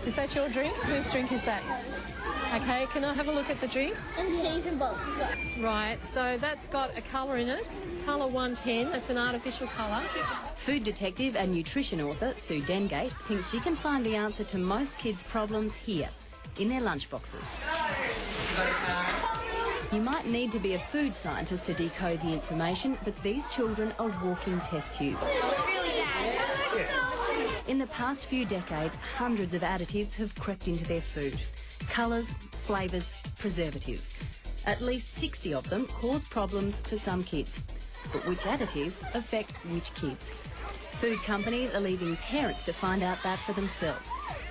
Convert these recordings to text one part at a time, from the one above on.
Is that your drink? Whose drink is that? Okay, can I have a look at the drink? And cheese and balls. Right, so that's got a colour in it. Colour 110, that's an artificial colour. Food detective and nutrition author Sue Dengate thinks she can find the answer to most kids' problems here, in their lunchboxes. You might need to be a food scientist to decode the information, but these children are walking test tubes. It's really bad. In the past few decades, hundreds of additives have crept into their food. Colours, flavours, preservatives. At least 60 of them cause problems for some kids. But which additives affect which kids? Food companies are leaving parents to find out that for themselves.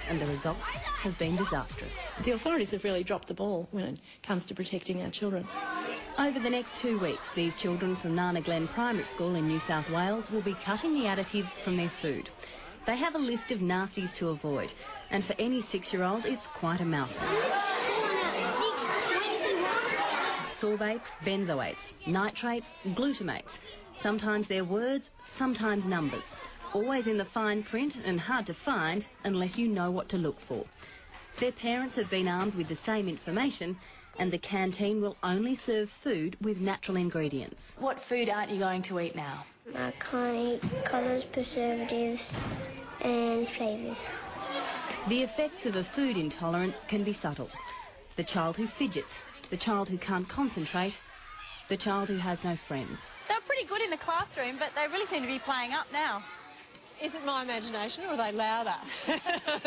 And the results have been disastrous. The authorities have really dropped the ball when it comes to protecting our children. Over the next 2 weeks, these children from Nana Glen Primary School in New South Wales will be cutting the additives from their food. They have a list of nasties to avoid, and for any 6-year-old, it's quite a mouthful. Sorbates, benzoates, nitrates, glutamates. Sometimes they're words, sometimes numbers. Always in the fine print and hard to find unless you know what to look for. Their parents have been armed with the same information, and the canteen will only serve food with natural ingredients. What food aren't you going to eat now? I can't eat colours, preservatives and flavours. The effects of a food intolerance can be subtle. The child who fidgets, the child who can't concentrate, the child who has no friends. They were pretty good in the classroom, but they really seem to be playing up now. Is it my imagination or are they louder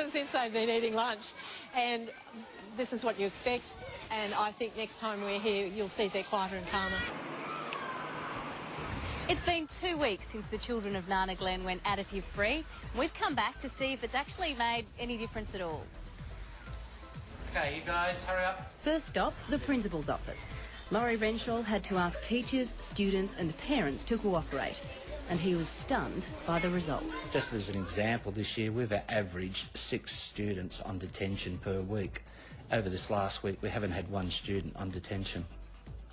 since they've been eating lunch? And this is what you expect, and I think next time we're here you'll see they're quieter and calmer. It's been 2 weeks since the children of Nana Glen went additive free. We've come back to see if it's actually made any difference at all. Okay, you guys, hurry up. First stop, the principal's office. Laurie Renshaw had to ask teachers, students and parents to cooperate, and he was stunned by the result. Just as an example, this year we've averaged 6 students on detention per week. Over this last week we haven't had 1 student on detention.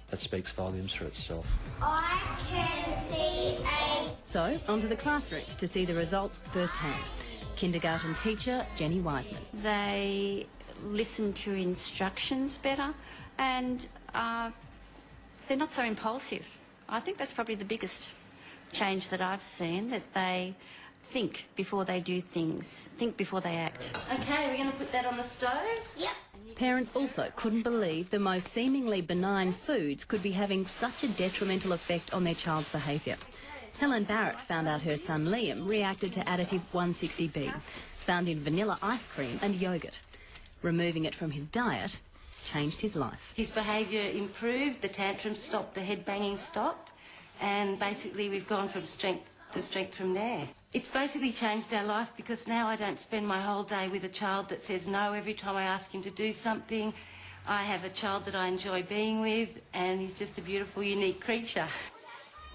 That speaks volumes for itself. I can see a... So, onto the classrooms to see the results firsthand. Kindergarten teacher Jenny Wiseman. They listen to instructions better, and they're not so impulsive. I think that's probably the biggest change that I've seen, that they think before they do things, think before they act. Okay, we're going to put that on the stove? Yep. Parents also couldn't believe the most seemingly benign foods could be having such a detrimental effect on their child's behaviour. Helen Barrett found out her son Liam reacted to additive 160B, found in vanilla ice cream and yoghurt. Removing it from his diet changed his life. His behaviour improved, the tantrums stopped, the head banging stopped, and basically we've gone from strength to strength from there. It's basically changed our life because now I don't spend my whole day with a child that says no every time I ask him to do something. I have a child that I enjoy being with, and he's just a beautiful, unique creature.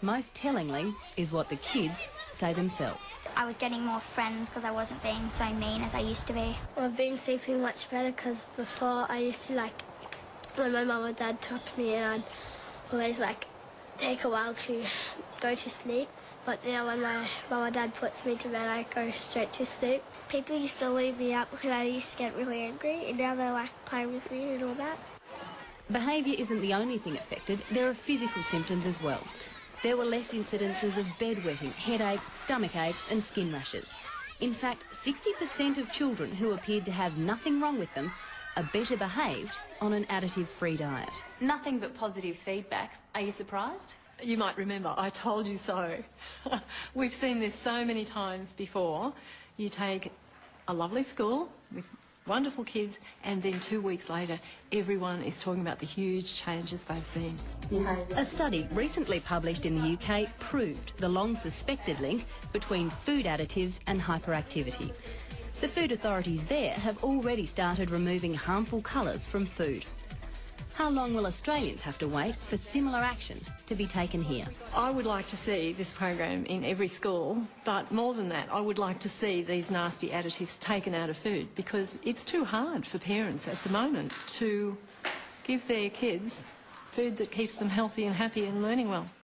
Most tellingly is what the kids say themselves. I was getting more friends because I wasn't being so mean as I used to be. I've been sleeping much better because before I used to, when my mum or dad talked to me, and I'd always, take a while to go to sleep. But now when my mum or dad puts me to bed, I go straight to sleep. People used to leave me out because I used to get really angry, and now they're playing with me and all that. Behaviour isn't the only thing affected. There are physical symptoms as well. There were less incidences of bedwetting, headaches, stomach aches and skin rashes. In fact, 60% of children who appeared to have nothing wrong with them are better behaved on an additive-free diet. Nothing but positive feedback. Are you surprised? You might remember, I told you so. We've seen this so many times before. You take a lovely school with wonderful kids, and then 2 weeks later, everyone is talking about the huge changes they've seen. A study recently published in the UK proved the long-suspected link between food additives and hyperactivity. The food authorities there have already started removing harmful colours from food. How long will Australians have to wait for similar action to be taken here? I would like to see this program in every school, but more than that, I would like to see these nasty additives taken out of food, because it's too hard for parents at the moment to give their kids food that keeps them healthy and happy and learning well.